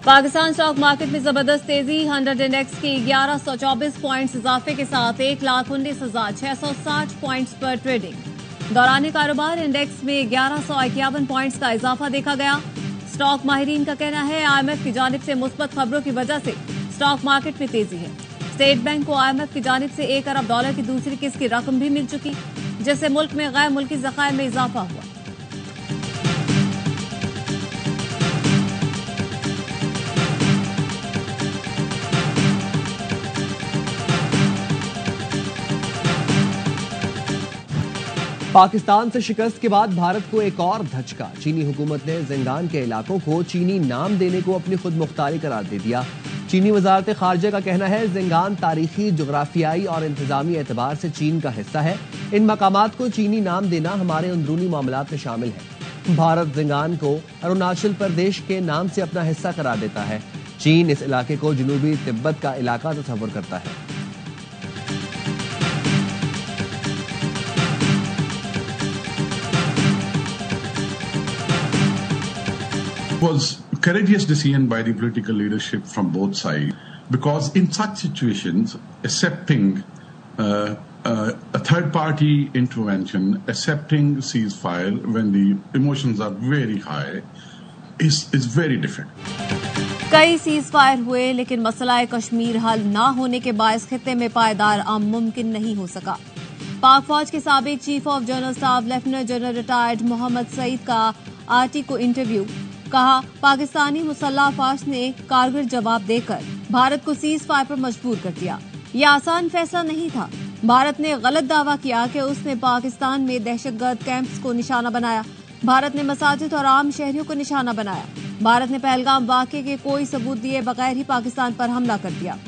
Pakistan stock market में जबरदस्त तेजी। 100 इंडेक्स की 1124 पॉइंट्स इजाफे के साथ 1,19,660 पॉइंट्स पर ट्रेडिंग। दौरान कारोबार इंडेक्स में 1151 पॉइंट्स का इजाफा देखा गया। स्टॉक माहिरीन का कहना है IMF की जानिब से मुस्बत खबरों की वजह से स्टॉक मार्केट में तेजी है। स्टेट बैंक को IMF की जानिब से $1 अरब की दूसरी किस्त की रकम भी मिल चुकी, जिससे मुल्क में गैर मुल्की ज़खायर में इजाफा हुआ। पाकिस्तान से शिकस्त के बाद भारत को एक और धचका। चीनी हुकूमत ने जिंगान के इलाकों को चीनी नाम देने को अपनी खुद मुख्तारी करार दे दिया। चीनी वजारत खारजा का कहना है जिंगान तारीखी, जुग्राफियाई और इंतजामी एतबार से चीन का हिस्सा है। इन मकामात को चीनी नाम देना हमारे अंदरूनी मामलात में शामिल है। भारत जिंगान को अरुणाचल प्रदेश के नाम से अपना हिस्सा करार देता है। चीन इस इलाके को जनूबी तिब्बत का इलाका तस्वर करता है। Was courageous decision by the political leadership from both sides, because in such situations accepting a third party intervention, accepting ceasefire when the emotions are very high is very difficult. कई सीज फायर हुए लेकिन मसला कश्मीर हल ना होने के बायस खित्ते में पायदार अमन मुमकिन नहीं हो सका। पाक फौज के साबिक chief of general staff lieutenant general retired Mohammad Saeed का RT को इंटरव्यू। कहा, पाकिस्तानी मुसल्लह अफवाज ने कारगर जवाब देकर भारत को सीज फायर पर मजबूर कर दिया। यह आसान फैसला नहीं था। भारत ने गलत दावा किया कि उसने पाकिस्तान में दहशतगर्द कैंप्स को निशाना बनाया। भारत ने मसाजिद और आम शहरियों को निशाना बनाया। भारत ने पहलगाम वाक़े के कोई सबूत दिए बगैर ही पाकिस्तान पर हमला कर दिया।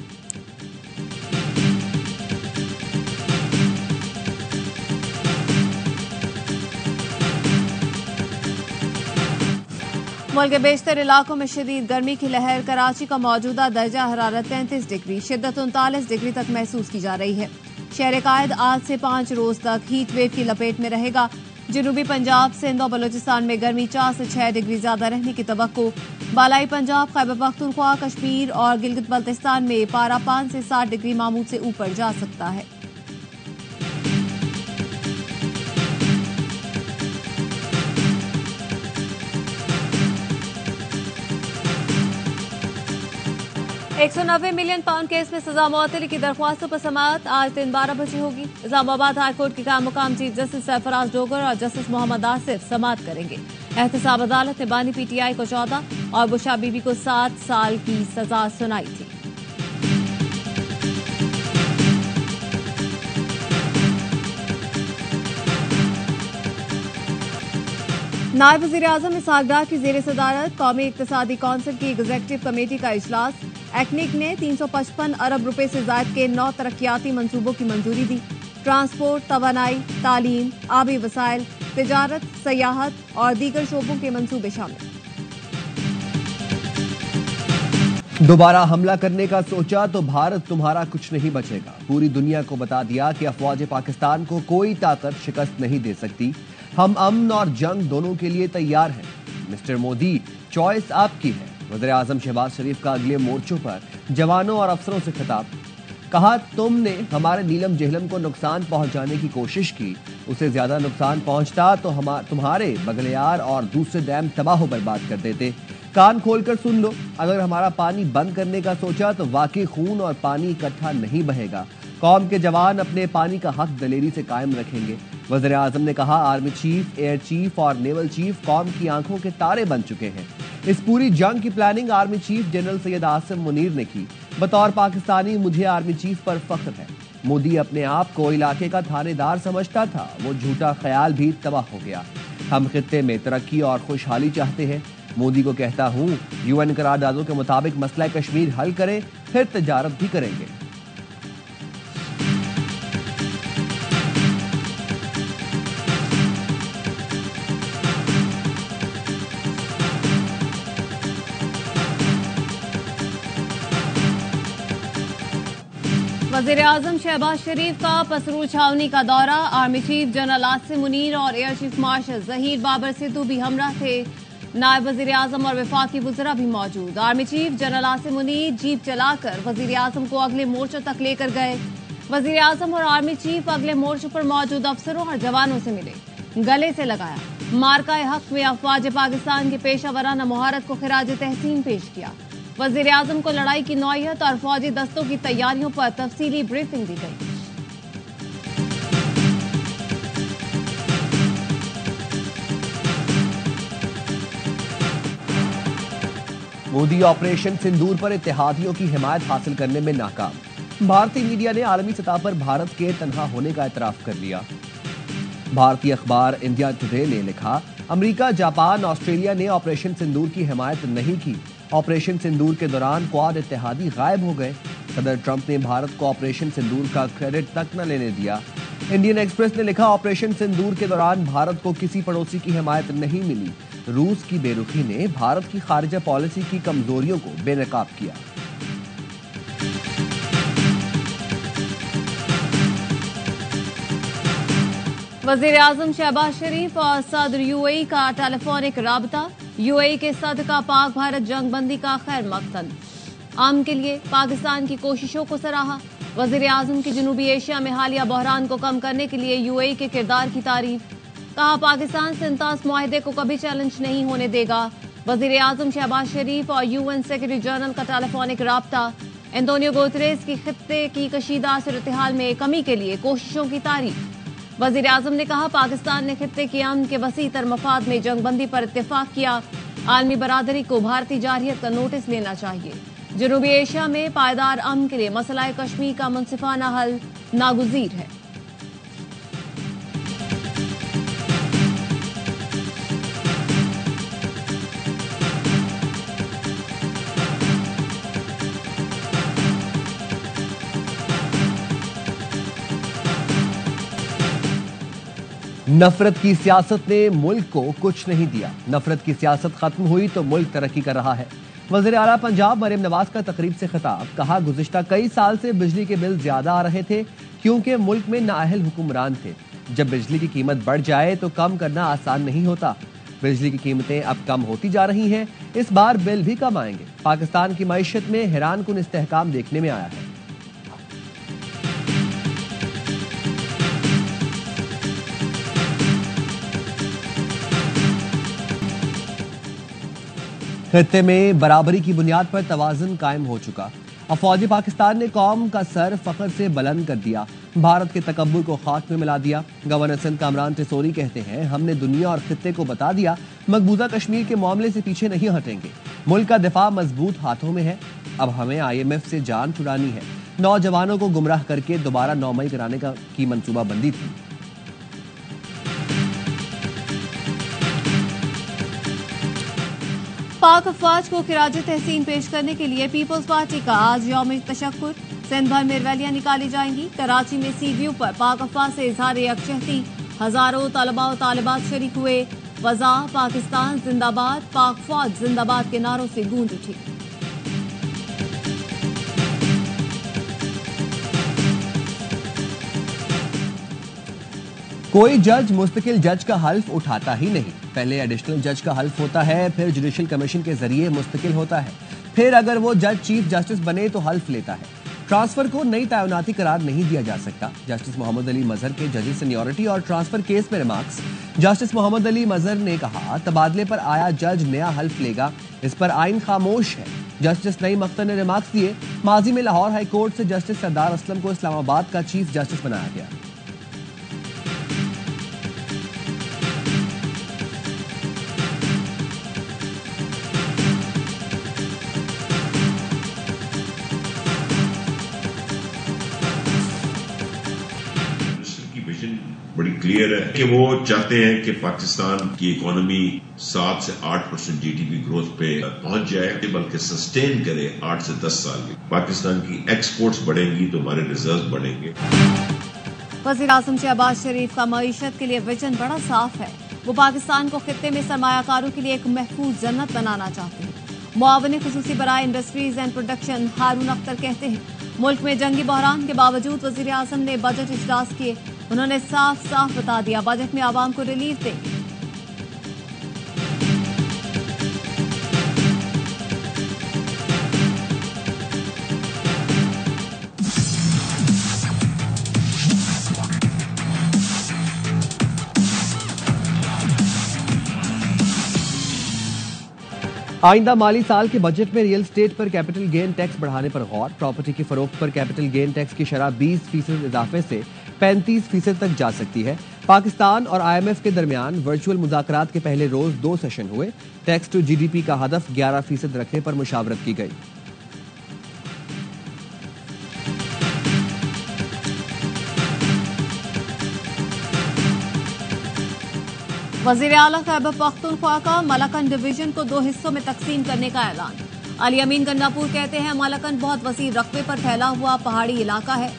मुल्क के बेशतर इलाकों में शदीद गर्मी की लहर। कराची का मौजूदा दर्जा हरारत 33 डिग्री, शिद्दत 39 डिग्री तक महसूस की जा रही है। शहर कायद आज से 5 रोज तक हीट वेव की लपेट में रहेगा। जनूबी पंजाब, सिंध और बलूचिस्तान में गर्मी 4 से 6 डिग्री ज्यादा रहने की तवक्को। बालाई पंजाब, खैबर पख्तूनख्वा, कश्मीर और गिलगित बल्तिस्तान में पारा 5 से 7 डिग्री मामूल से ऊपर जा सकता है। £190 मिलियन केस में सजा मुअत्तली की दरख्वास्तों पर समाअत आज दिन 12 बजे होगी। इस्लामाबाद हाईकोर्ट के काम मुकाम चीफ जस्टिस सरफराज डोगर और जस्टिस मोहम्मद आसिफ समाअत करेंगे। एहतसाब अदालत ने बानी PTI को 14 और बुशा बीबी को 7 साल की सजा सुनाई थी। नायब वज़ीर-ए-आज़म इसहाक डार की ज़ेर सदारत कौमी इक़्तिसादी कौंसिल की एग्जीक्यूटिव कमेटी का इजलास। एक्निक ने 355 अरब रुपए से ज़ायद के 9 तरक्याती मंसूबों की मंजूरी दी। ट्रांसपोर्ट, तवानाई, तालीम, आबी वसाइल, तिजारत, सयाहत और दीगर शोबों के मंसूबे शामिल। दोबारा हमला करने का सोचा तो भारत तुम्हारा कुछ नहीं बचेगा। पूरी दुनिया को बता दिया कि अफवाज पाकिस्तान को कोई ताकत शिकस्त नहीं दे सकती। हम अमन और जंग दोनों के लिए तैयार हैं। मिस्टर मोदी, चॉइस आपकी है। वज़ीर-ए-आज़म शहबाज शरीफ का अगले मोर्चों पर जवानों और अफसरों से खिताब। कहा, तुमने हमारे नीलम जहलम को नुकसान पहुंचाने की कोशिश की, उसे ज्यादा नुकसान पहुंचता तो तुम्हारे बगलियार और दूसरे डैम तबाह बर्बाद कर देते। कान खोलकर सुन लो, अगर हमारा पानी बंद करने का सोचा तो वाकई खून और पानी इकट्ठा नहीं बहेगा। कौम के जवान अपने पानी का हक दलेरी से कायम रखेंगे। वज़ीर-ए-आज़म ने कहा, आर्मी चीफ, एयर चीफ और नेवल चीफ कौम की आंखों के तारे बन चुके हैं। इस पूरी जंग की planning army chief general Syed Asim Munir ने की। बतौर पाकिस्तानी मुझे आर्मी चीफ पर फख्र है। मोदी अपने आप को इलाके का थानेदार समझता था, वो झूठा ख्याल भी तबाह हो गया। हम खित्ते में तरक्की और खुशहाली चाहते हैं। मोदी को कहता हूँ, UN करारदादों के मुताबिक मसला कश्मीर हल करें, फिर तिजारत भी करेंगे। वज़ीर-ए-आज़म शहबाज शरीफ का पसरूर छावनी का दौरा। Army chief general Asim Munir और air chief marshal Zaheer Babar Sidhu भी हमरा थे। नायब वजीर आजम और वफाकी वज़रा भी मौजूद। Army chief general Asim Munir jeep चलाकर वजीर आजम को अगले मोर्चों तक लेकर गए। वजीर आजम और आर्मी चीफ अगले मोर्चों पर मौजूद अफसरों और जवानों से मिले, गले से लगाया। मार्का हक में अफवाज पाकिस्तान की पेशावराना मुहारत को खिराज तहसीन पेश किया। वजीर आजम को लड़ाई की नौयत और फौजी दस्तों की तैयारियों पर तफसीली ब्रीफिंग दी गई। मोदी ऑपरेशन सिंदूर पर इत्तेहादियों की हिमायत हासिल करने में नाकाम। भारतीय मीडिया ने आलमी सतह पर भारत के तन्हा होने का एतराफ कर लिया। भारतीय अखबार इंडिया टुडे ने लिखा, अमेरिका, जापान, ऑस्ट्रेलिया ने ऑपरेशन सिंदूर की हिमायत नहीं की। ऑपरेशन सिंदूर के दौरान क्वाड इत्तेहादी गायब हो गए। सदर ट्रंप ने भारत को ऑपरेशन सिंदूर का क्रेडिट तक न लेने दिया। इंडियन एक्सप्रेस ने लिखा, ऑपरेशन सिंदूर के दौरान भारत को किसी पड़ोसी की हिमायत नहीं मिली। रूस की बेरुखी ने भारत की खारिजा पॉलिसी की कमजोरियों को बेनकाब किया। वजीर आजम शहबाज शरीफ और सदर यूएई का टेलीफोनिक राबता। यूएई के सदर का पाक भारत जंग बंदी का खैर मकसद आम के लिए पाकिस्तान की कोशिशों को सराहा। वजीर आजम की जनूबी एशिया में हालिया बहरान को कम करने के लिए यूएई के किरदार की तारीफ। कहा, पाकिस्तान से इंताज मुआहदे को कभी चैलेंज नहीं होने देगा। वजीर आजम शहबाज शरीफ और यूएन सेक्रेटरी जनरल का टेलीफोनिक राबता। एंटोनियो गुतेरेस की खित्ते की कशीदा सूरत-ए-हाल में कमी के लिए कोशिशों की तारीफ। वजीर आजम ने कहा, पाकिस्तान ने खित्ते के अमन के वसी तर मफाद में जंगबंदी पर इत्तेफाक किया। आलमी बरादरी को भारतीय जारहियत का नोटिस लेना चाहिए। जनूबी एशिया में पायदार अमन के लिए मसला कश्मीर का मुनसिफाना हल नागुजीर है। नफरत की सियासत ने मुल्क को कुछ नहीं दिया। नफरत की सियासत खत्म हुई तो मुल्क तरक्की कर रहा है। वज़ीर आला पंजाब मरियम नवाज का तकरीब से खिताब। कहा, गुज़िश्ता कई साल से बिजली के बिल ज्यादा आ रहे थे क्योंकि मुल्क में नाअहल हुक्मरान थे। जब बिजली की कीमत बढ़ जाए तो कम करना आसान नहीं होता। बिजली की कीमतें अब कम होती जा रही हैं। इस बार बिल भी कम आएंगे। पाकिस्तान की मईशत में हैरानकुन इस्तेहकाम देखने में आया है। खित्ते में बराबरी की बुनियाद पर तवाज़ुन कायम हो चुका। अफवाज पाकिस्तान ने कौम का सर फख्र से बुलंद कर दिया। भारत के तकब्बुर को खाक में मिला दिया। गवर्नर सिंध कामरान टिसोरी कहते हैं, हमने दुनिया और खित्ते को बता दिया मकबूजा कश्मीर के मामले से पीछे नहीं हटेंगे। मुल्क का दिफा मजबूत हाथों में है। अब हमें IMF से जान छुड़ानी है। नौजवानों को गुमराह करके दोबारा 9 मई कराने की मंसूबाबंदी थी। पाक अफवाज को खिराज तहसीन पेश करने के लिए पीपल्स पार्टी का आज यौम तशक्कुर। सिंध भर में रैलियां निकाली जाएंगी। कराची में सीव्यू पर पाक अफवाज से इजहार यकजहती। हजारों तलबा और तालिबात शरीक हुए। वज़ा पाकिस्तान जिंदाबाद, पाक फौज जिंदाबाद के नारों से गूंज उठी। कोई जज मुस्तकिल जज का हल्फ उठाता ही नहीं। पहले एडिशनल जज का हल्फ होता है, फिर जुडिशल कमीशन के जरिए मुस्तकिल होता है, फिर अगर वो जज चीफ जस्टिस बने तो हल्फ लेता है। ट्रांसफर को नई तैनाती करार नहीं दिया जा सकता। जस्टिस मोहम्मद अली मजहर के जज सीनियरिटी और ट्रांसफर केस में रिमार्क्स। जस्टिस मोहम्मद अली मजहर ने कहा, तबादले पर आया जज नया हल्फ लेगा, इस पर आइन खामोश है। जस्टिस नईम अख्तर ने रिमार्क्स दिए, माजी में लाहौर हाईकोर्ट से जस्टिस सरदार असलम को इस्लामाबाद का चीफ जस्टिस बनाया गया। बड़ी क्लियर है कि वो चाहते हैं कि पाकिस्तान की इकोनॉमी 7 से 8% GDP ग्रोथ पे पहुंच जाए, बल्कि सस्टेन करे 8 से 10 साल में। पाकिस्तान की एक्सपोर्ट्स बढ़ेंगी तो हमारे रिजर्व बढ़ेंगे। वज़ीर आज़म शहबाज शरीफ का मईशत के लिए विजन बड़ा साफ है। वो पाकिस्तान को खित्ते में सरमायाकारों के लिए एक महफूज जन्नत बनाना चाहते हैं। मुआवने खुसूसी बराए इंडस्ट्रीज एंड प्रोडक्शन हारून अख्तर कहते हैं, मुल्क में जंगी बहरान के बावजूद वज़ीर आज़म ने बजट इजलास किए। उन्होंने साफ साफ बता दिया, बजट में आवाम को रिलीफ देंगे। आइंदा माली साल के बजट में रियल एस्टेट पर कैपिटल गेन टैक्स बढ़ाने पर गौर। प्रॉपर्टी की फरोख्त पर कैपिटल गेन टैक्स की शरह 20% इजाफे से 35% तक जा सकती है। पाकिस्तान और IMF के दरमियान वर्चुअल मुज़ाकरात के पहले रोज 2 सेशन हुए। टैक्स टू GDP का हदफ 11% रखने पर मुशावरत की गई। वज़ीर आला खैबर पख्तूनख्वा का मलकन डिवीजन को 2 हिस्सों में तकसीम करने का ऐलान। अली अमीन गन्नापुर कहते हैं मलकन बहुत वसी रकबे पर फैला हुआ पहाड़ी इलाका है,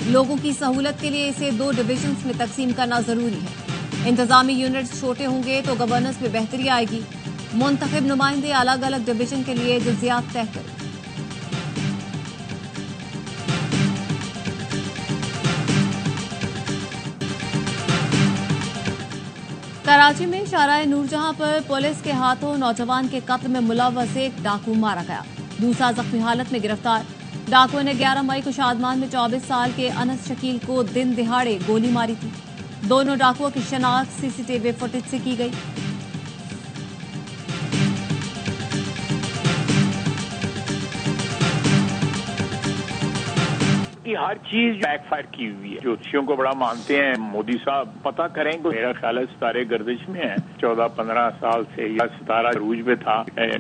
लोगों की सहूलत के लिए इसे 2 डिवीजन्स में तकसीम करना जरूरी है। इंतजामी यूनिट्स छोटे होंगे तो गवर्नेंस में बेहतरी आएगी। मुंतखब नुमाइंदे अलग अलग डिवीजन के लिए जुज़ियात तय करें। कराची में शाहराह नूरजहां पर पुलिस के हाथों नौजवान के कत्ल में मुलव्वस एक डाकू मारा गया, दूसरा जख्मी हालत में गिरफ्तार। डाकुओं ने 11 मई को शादमान में 24 साल के अनस शकील को दिन दिहाड़े गोली मारी थी। दोनों डाकुओं की शनाख्त CCTV फुटेज से की गई। हर चीज बैकफायर की हुई है। ज्योतिषियों को बड़ा मानते हैं मोदी साहब, पता करें को मेरा ख्याल है सितारे गर्दिश में है। 14-15 साल से यह सितारा रूज में था।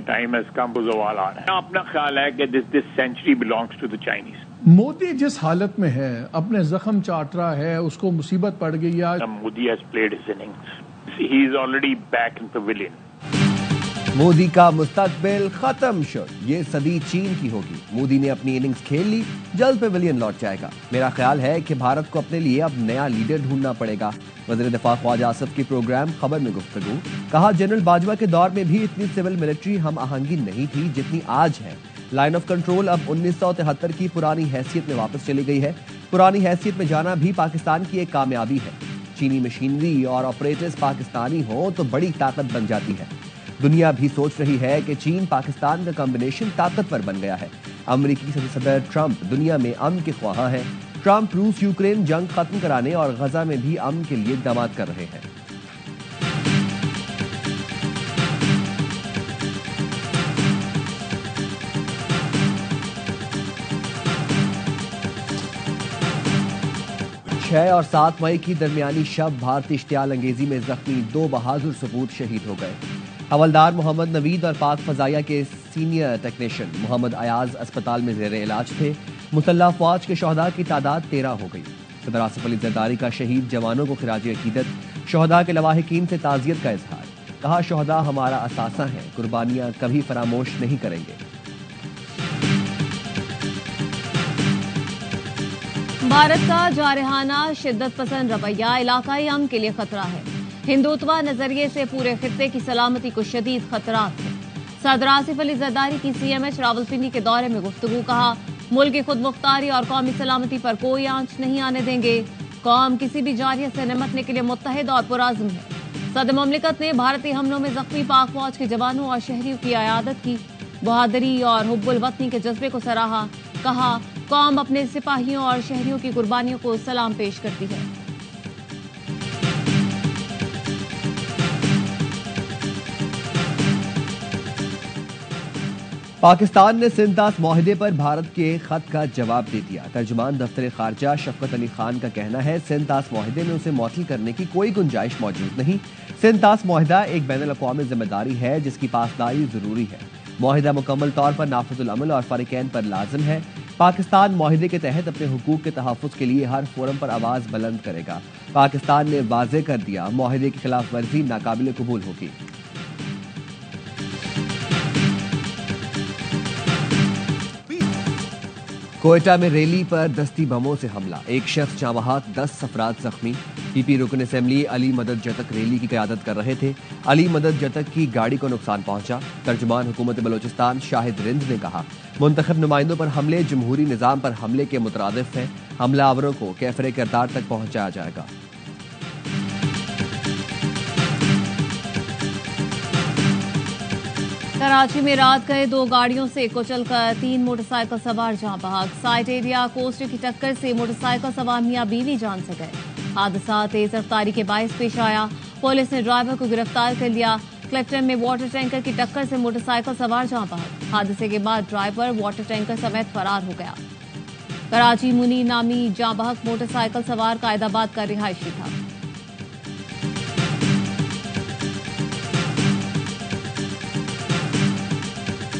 टाइम हैज कम टू ज़वाल आ रहा है। अपना ख्याल है कि this century belongs to the Chinese. Modi जिस हालत में है, अपने जख्म चाट रहा है, उसको मुसीबत पड़ गई है। Modi has played his innings, he is already back in pavilion. Modi का मुस्तकबिल खत्म शुद, ये सदी चीन की होगी। मोदी ने अपनी इनिंग्स खेल ली, जल्द पवेलियन लौट जाएगा। मेरा ख्याल है कि भारत को अपने लिए अब नया लीडर ढूंढना पड़ेगा। वज़ीर दिफा ख्वाजा आसिफ की प्रोग्राम खबर में गुफ्तगू। कहा जनरल बाजवा के दौर में भी इतनी सिविल मिलिट्री हम आहंगी नहीं थी जितनी आज है। लाइन ऑफ कंट्रोल अब 1973 की पुरानी हैसियत में वापस चली गई है। पुरानी हैसियत में जाना भी पाकिस्तान की एक कामयाबी है। चीनी मशीनरी और ऑपरेटर्स पाकिस्तानी हो तो बड़ी ताकत बन जाती है। दुनिया भी सोच रही है कि चीन पाकिस्तान का कॉम्बिनेशन ताकतवर बन गया है। अमेरिकी सदर ट्रंप दुनिया में अमन के ख्वाहां हैं। ट्रंप रूस यूक्रेन जंग खत्म कराने और गजा में भी अमन के लिए इक़दाम कर रहे हैं। छह और 7 मई की दरमियानी शब भारतीय इश्तियाल अंगेजी में जख्मी 2 बहादुर सपूत शहीद हो गए। हवलदार मोहम्मद नवीद और पाक फजाइया के सीनियर टेक्नीशियन मोहम्मद अयाज अस्पताल में ज़ेरे इलाज थे। मुसल्लह फौज के शहदा की तादाद 13 हो गई। सदर आसिफ अली जरदारी का शहीद जवानों को खिराज अकीदत, शहदा के लवाहिकीन से ताज़ियत का इजहार। कहा शहदा हमारा असासा है, कुर्बानियां कभी फरामोश नहीं करेंगे। भारत का जारहाना शिद्दत पसंद रवैया इलाकाई अमन के लिए खतरा है। हिंदुत्वा नजरिए से पूरे खित्ते की सलामती को शदीद खतरात हैं। सदर आसिफ अली जरदारी की CMH रावलपिंडी के दौरे में गुफ्तगू। कहा मुल्क की खुद मुख्तारी और कौमी सलामती पर कोई आंच नहीं आने देंगे। कौम किसी भी जारियत से निमटने के लिए मुत्तहिद और पुराज़्म है। सदर मुमलिकत ने भारतीय हमलों में जख्मी पाक फौज के जवानों और शहरियों की अयादत की। बहादुरी और हुब्बुल वतनी के जज्बे को सराहा। कहा कौम अपने सिपाहियों और शहरियों की कुर्बानियों को सलाम पेश करती है। पाकिस्तान ने सिंतास मुआहदे पर भारत के खत का जवाब दे दिया। तर्जुमान दफ्तर खारजा शफकत अली खान का कहना है सिंतास मुआहदे में उसे मुअत्तल करने की कोई गुंजाइश मौजूद नहीं। सिंतास मुआहदा एक बैनुल अक़वामी जिम्मेदारी है जिसकी पासदारी जरूरी है। मुआहदा मुकम्मल तौर पर नाफिजुल अमल और फरीकैन पर लाजिम है। पाकिस्तान मुआहदे के तहत अपने हुकूक के तहफ़्फ़ुज़ के लिए हर फोरम पर आवाज़ बुलंद करेगा। पाकिस्तान ने वाज़ेह कर दिया मुआहदे की खिलाफ वर्जी नाकाबिल कबूल होगी। कोयटा में रैली पर दस्ती बमों से हमला, एक शख्स जाँ बहक, 10 अफराद जख्मी। PP रुकन असेंबली अली मदद जतक रैली की क़यादत कर रहे थे। अली मदद जतक की गाड़ी को नुकसान पहुंचा। तर्जुमान हुकूमत बलोचिस्तान शाहिद रिंद ने कहा मुंतखब नुमाइंदों पर हमले जमहूरी निज़ाम पर हमले के मुतरादिफ हैं। हमलावरों को कैफरे किरदार तक पहुंचाया जाएगा। कराची में रात गए 2 गाड़ियों से कुचलकर 3 मोटरसाइकिल सवार जाँ बहक। साइट एरिया कोस्टर की टक्कर से मोटरसाइकिल सवार मियां बीवी जान से गए। हादसा तेज रफ्तारी के बायस पेश आया। पुलिस ने ड्राइवर को गिरफ्तार कर लिया। क्लिफ्टन में वाटर टैंकर की टक्कर से मोटरसाइकिल सवार जाँ बहक। हादसे के बाद ड्राइवर वाटर टैंकर समेत फरार हो गया। कराची मुनी नामी जाँ बहक मोटरसाइकिल सवार कायदाबाद का रिहायशी था।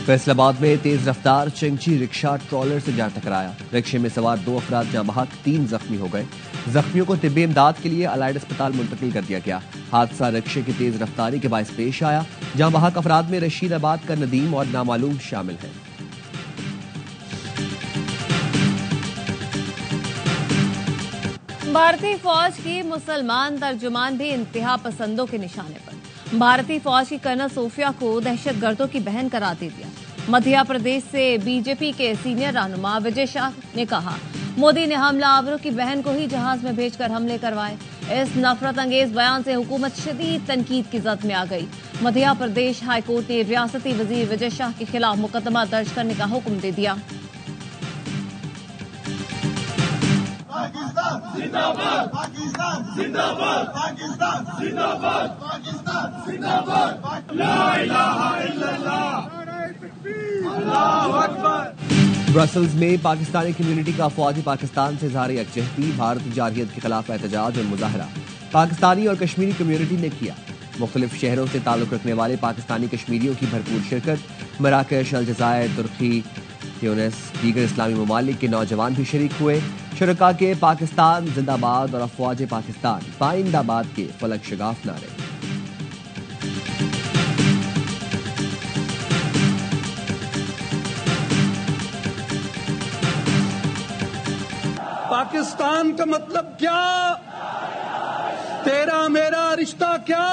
फैसलाबाद में तेज रफ्तार चंची रिक्शा ट्रॉलर से जा टकराया। रिक्शे में सवार 2 अफराद जाँ बहक, 3 जख्मी हो गए। जख्मियों को तिब्बी इमदाद के लिए अलाइड अस्पताल मुंतकिल कर दिया गया। हादसा रिक्शे की तेज रफ्तारी के बायस पेश आया। जाँ बहक अफराद में रशीदाबाद का नदीम और नामालूम शामिल है। भारतीय फौज की मुसलमान तर्जुमान भी इंतहा पसंदों के निशाने पर। भारतीय फौज की कर्नल सोफिया को दहशतगर्दों की बहन करार दे दिया। मध्य प्रदेश से बीजेपी के सीनियर रहनुमा विजय शाह ने कहा, मोदी ने हमलावरों की बहन को ही जहाज में भेजकर हमले करवाए। इस नफरत अंगेज बयान से हुकूमत शदीद तनकीद की जद में आ गई। मध्य प्रदेश हाईकोर्ट ने रियासती वजीर विजय शाह के खिलाफ मुकदमा दर्ज करने का हुक्म दे दिया। पाकिस्तान जिंदाबाद, पाकिस्तान जिंदाबाद, पाकिस्तान जिंदाबाद, पाकिस्तान जिंदाबाद, ला इलाहा इल्लल्लाह, अल्लाहु अकबर। ब्रसल्स में पाकिस्तानी कम्युनिटी का फौजी पाकिस्तान से इज़हार यकजहती, भारत जारहियत के खिलाफ एहतजाज और मुजाहरा पाकिस्तानी और कश्मीरी कम्युनिटी ने किया। मुख्तलिफ शहरों से ताल्लुक रखने वाले पाकिस्तानी कश्मीरियों की भरपूर शिरकत। मराकश, अलजज़ायर, तुर्की, ट्यूनिस, दीगर इस्लामी ममालिक के नौजवान भी शरीक हुए। शुरका के पाकिस्तान जिंदाबाद और अफवाज पाकिस्तान पाइंदाबाद के फलक शगाफ नारे। पाकिस्तान का मतलब क्या? तेरा मेरा रिश्ता क्या?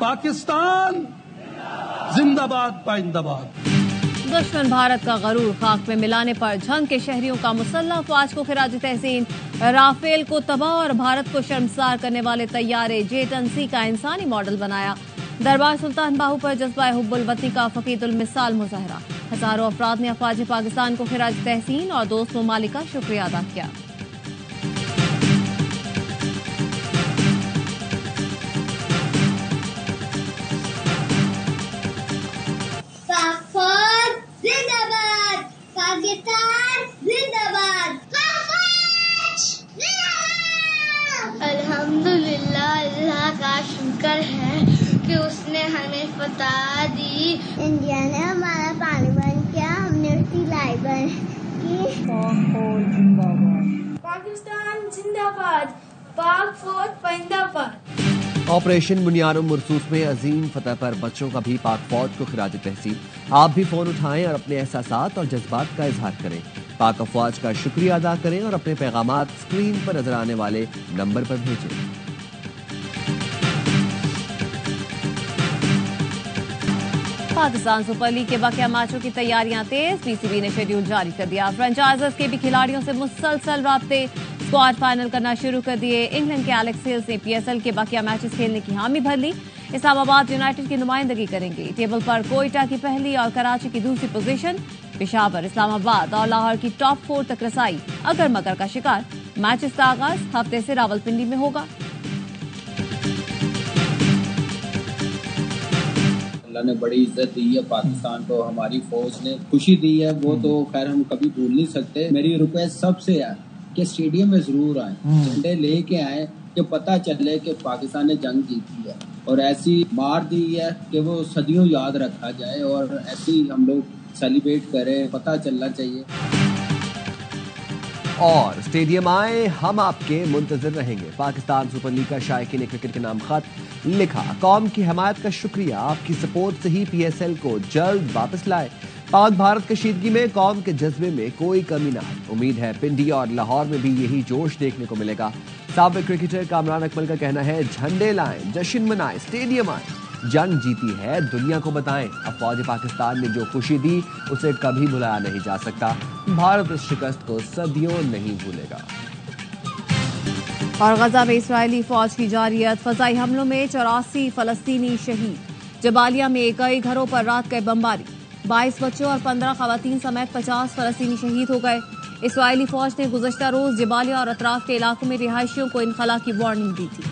पाकिस्तान जिंदाबाद, पाइंदाबाद। दुश्मन भारत का गरूर खाक में मिलाने पर झंग के शहरियों का मुसल्लह अफवाज को खिराज तहसीन। राफेल को तबाह और भारत को शर्मसार करने वाले तैयारे J-10C का इंसानी मॉडल बनाया। दरबार सुल्तान बाहू पर जज्बा हुब्बुल वतनी का फकीदुल मिसाल मुजाहरा। हजारों अफराद ने अफवाज पाकिस्तान को खिराज तहसीन और दोस्त ममालिक का शुक्रिया अदा किया। अल्हम्दुलिल्लाह, अल्लाह का शुक्र है कि उसने हमें फतह दी। इंडिया ने हमारा पानी बंद किया, हमने उसकी लाई बंद की। पाकिस्तान जिंदाबाद, पाक फौज जिंदाबाद। ऑपरेशन बुनियानुम मुरसूस में अजीम फतह पर बच्चों का भी पाक फौज को खिराज तहसीन। आप भी फोन उठाएं और अपने एहसासात और जज्बात का इजहार करें। पाक अफवाज का शुक्रिया अदा करें और अपने पैगामात स्क्रीन पर नजर आने वाले नंबर पर भेजें। पाकिस्तान सुपर लीग के बाकी मैचों की तैयारियां तेज। पीसीबी ने शेड्यूल जारी कर दिया। फ्रेंचाइजर्स के भी खिलाड़ियों से मुसलसल राब्ते। स्क्वाड फाइनल करना शुरू कर दिए। इंग्लैंड के एलेक्स हेल्स ने पीएसएल के बाकी मैचेस खेलने की हामी भर ली। इस्लामाबाद यूनाइटेड की नुमाइंदगी करेंगे। टेबल पर कोयटा की पहली और कराची की दूसरी पोजीशन। पेशावर, इस्लामाबाद और लाहौर की टॉप 4 तक रसाई अगर मगर का शिकार। मैचेस का आगाज हफ्ते से रावलपिंडी में होगा। अल्लाह ने बड़ी इज्जत दी है पाकिस्तान को, हमारी फौज ने खुशी दी है, वो तो खैर हम कभी भूल नहीं सकते। मेरी रिक्वेस्ट सबसे है कि स्टेडियम में जरूर आए, झंडे लेके आए, कि पता चले कि पाकिस्तान ने जंग जीती है और ऐसी मार दी है कि वो सदियों याद रखा जाए और ऐसी हम लोग सेलिब्रेट करें, पता चलना चाहिए। और स्टेडियम आए, हम आपके मुंतजर रहेंगे। पाकिस्तान सुपर लीग का शायकीन क्रिकेट के नाम खत लिखा। कौम की हमायत का शुक्रिया, आपकी सपोर्ट से ही पीएसएल को जल्द वापस लाए। पाक भारत कशीदगी में कौम के जज्बे में कोई कमी ना। उम्मीद है पिंडी और लाहौर में भी यही जोश देखने को मिलेगा। साबिक क्रिकेटर कामरान अकमल का कहना है, झंडे लाएं, जश्न मनाएं, स्टेडियम आए, जंग जीती है, दुनिया को बताएं। अफवाज पाकिस्तान ने जो खुशी दी उसे कभी भुलाया नहीं जा सकता। भारत इस शिकस्त को सदियों नहीं भूलेगा। और गजा में इस्राएली फौज की जारियत। फजाई हमलों में 84 फलस्तीनी शहीद। जबालिया में कई घरों पर रात गए बमबारी। 22 बच्चों और 15 खवातीन समेत 50 फलस्तीनी शहीद हो गए। इस्राएली फौज ने गुज़श्ता रोज जबालिया और अतराफ के इलाकों में रिहायशियों को इनखला की वार्निंग दी थी।